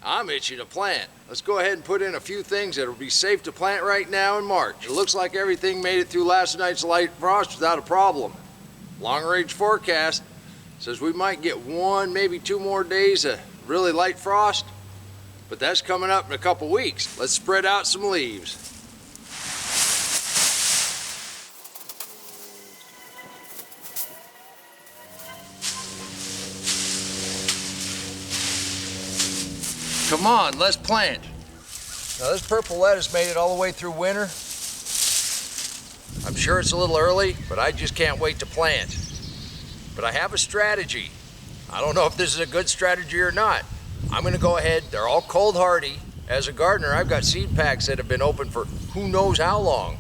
I'm itching to plant. Let's go ahead and put in a few things that'll be safe to plant right now in March. It looks like everything made it through last night's light frost without a problem. Long range forecast says we might get 1, maybe 2 more days of really light frost, but that's coming up in a couple weeks. Let's spread out some leaves. Come on, let's plant. Now this purple lettuce made it all the way through winter. I'm sure it's a little early, but I just can't wait to plant. But I have a strategy. I don't know if this is a good strategy or not. I'm gonna go ahead, they're all cold hardy. As a gardener, I've got seed packs that have been open for who knows how long.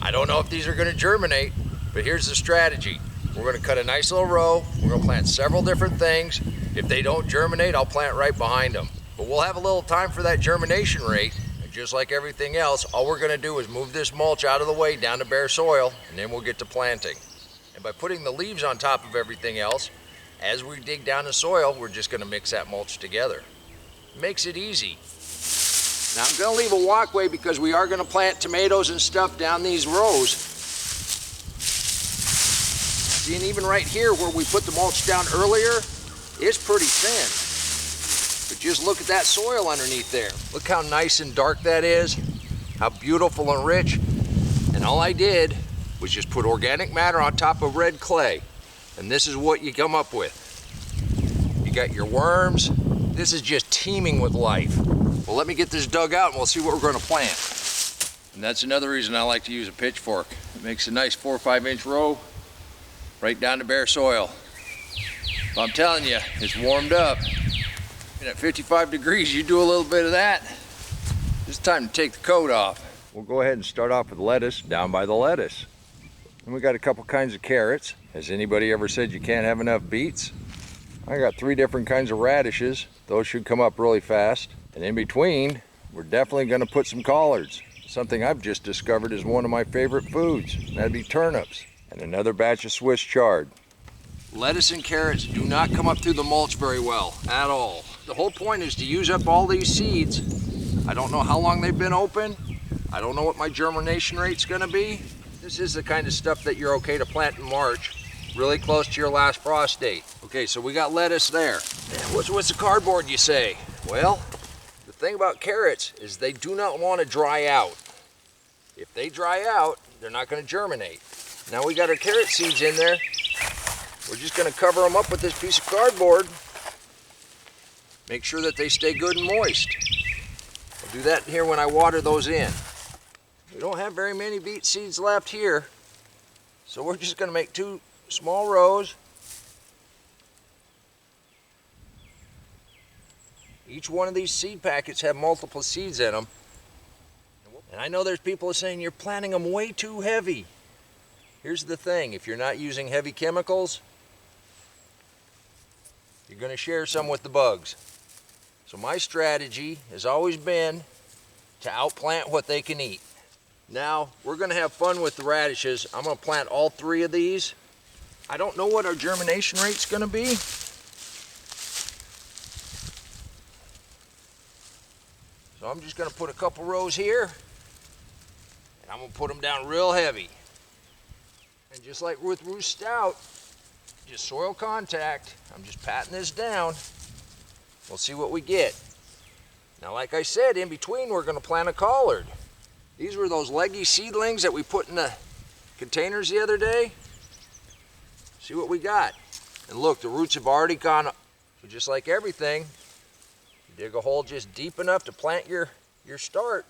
I don't know if these are gonna germinate, but here's the strategy. We're gonna cut a nice little row. We're gonna plant several different things. If they don't germinate, I'll plant right behind them. But we'll have a little time for that germination rate. And just like everything else, all we're gonna do is move this mulch out of the way down to bare soil, and then we'll get to planting. And by putting the leaves on top of everything else, as we dig down the soil, we're just gonna mix that mulch together. It makes it easy. Now I'm gonna leave a walkway because we are gonna plant tomatoes and stuff down these rows. See, and even right here where we put the mulch down earlier, it's pretty thin. But just look at that soil underneath there. Look how nice and dark that is, how beautiful and rich. And all I did was just put organic matter on top of red clay. And this is what you come up with. You got your worms. This is just teeming with life. Well, let me get this dug out and we'll see what we're gonna plant. And that's another reason I like to use a pitchfork. It makes a nice 4 or 5 inch row right down to bare soil. But I'm telling you, it's warmed up. And at 55 degrees, you do a little bit of that, it's time to take the coat off. We'll go ahead and start off with lettuce down by the lettuce. And we got a couple kinds of carrots. Has anybody ever said you can't have enough beets? I got 3 different kinds of radishes. Those should come up really fast. And in between, we're definitely gonna put some collards. Something I've just discovered is one of my favorite foods. That'd be turnips. And another batch of Swiss chard. Lettuce and carrots do not come up through the mulch very well at all. The whole point is to use up all these seeds. I don't know how long they've been open. I don't know what my germination rate's gonna be. This is the kind of stuff that you're okay to plant in March, really close to your last frost date. Okay, so we got lettuce there. And what's the cardboard, you say? Well, the thing about carrots is they do not want to dry out. If they dry out, they're not gonna germinate. Now we got our carrot seeds in there. We're just gonna cover them up with this piece of cardboard. Make sure that they stay good and moist. I'll do that here when I water those in. We don't have very many beet seeds left here, so we're just gonna make 2 small rows. Each one of these seed packets have multiple seeds in them. And I know there's people saying you're planting them way too heavy. Here's the thing, if you're not using heavy chemicals, you're gonna share some with the bugs. So my strategy has always been to outplant what they can eat. Now, we're gonna have fun with the radishes. I'm gonna plant all 3 of these. I don't know what our germination rate's gonna be. So I'm just gonna put a couple rows here, and I'm gonna put them down real heavy. And just like with Roost Stout, just soil contact. I'm just patting this down. We'll see what we get. Now, like I said, in between, we're gonna plant a collard. These were those leggy seedlings that we put in the containers the other day. See what we got. And look, the roots have already gone up. So just like everything, you dig a hole just deep enough to plant your start.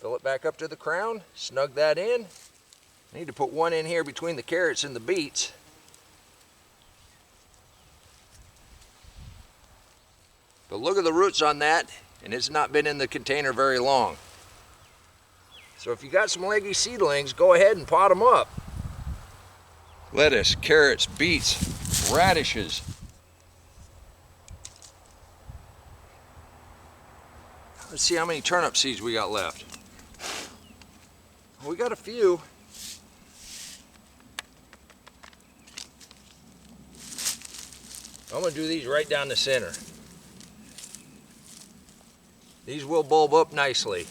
Fill it back up to the crown, snug that in. I need to put one in here between the carrots and the beets. But look at the roots on that, and it's not been in the container very long. So if you got some leggy seedlings, go ahead and pot them up. Lettuce, carrots, beets, radishes. Let's see how many turnip seeds we got left. We got a few. I'm gonna do these right down the center. These will bulb up nicely.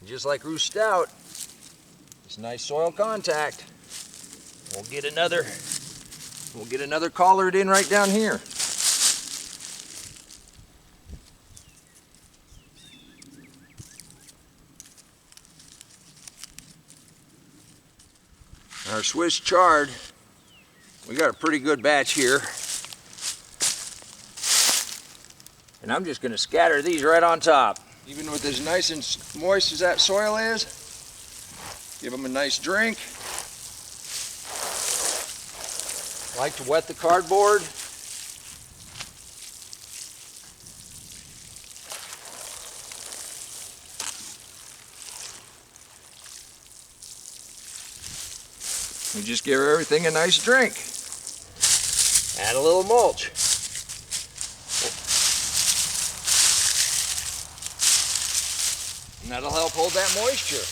Just like Ruth Stout, it's nice soil contact. We'll get another collard in right down here. Our Swiss chard, we got a pretty good batch here. And I'm just going to scatter these right on top. Even with as nice and moist as that soil is, give them a nice drink. Like to wet the cardboard. We just give everything a nice drink. Add a little mulch. And that'll help hold that moisture.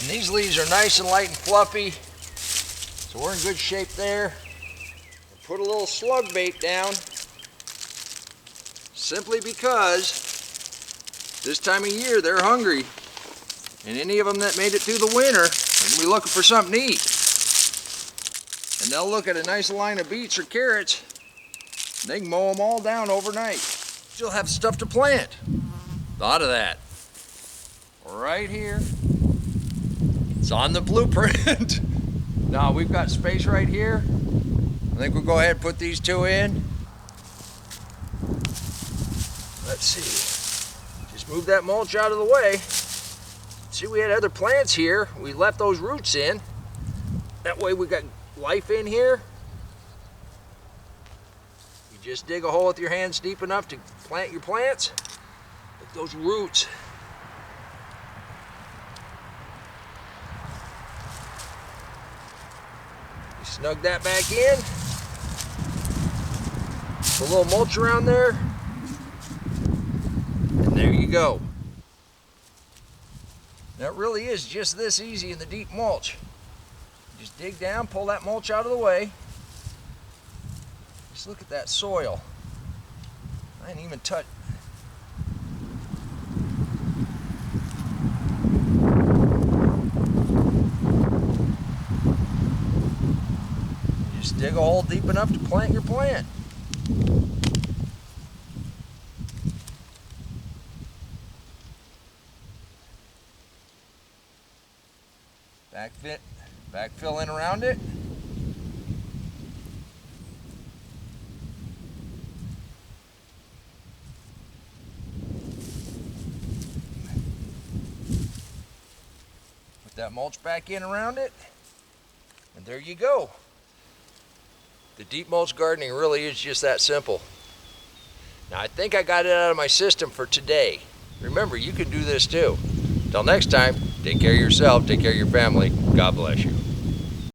And these leaves are nice and light and fluffy, so we're in good shape there. Put a little slug bait down, simply because this time of year they're hungry, and any of them that made it through the winter are going to be looking for something to eat. And they'll look at a nice line of beets or carrots, and they can mow them all down overnight. You'll have stuff to plant. Thought of that. Right here. It's on the blueprint. Now we've got space right here. I think we'll go ahead and put these two in. Let's see. Just move that mulch out of the way. See, we had other plants here. We left those roots in. That way we got life in here. You just dig a hole with your hands deep enough to plant your plants. Look at those roots. You snug that back in. Put a little mulch around there. And there you go. That really is just this easy in the deep mulch. Just dig down, pull that mulch out of the way. Just look at that soil. I didn't even touch. Just dig a hole deep enough to plant your plant. Backfill in around it. Put that mulch back in around it, and there you go. The deep mulch gardening really is just that simple. Now I think I got it out of my system for today. Remember, you can do this too. Till next time, take care of yourself, take care of your family. God bless you.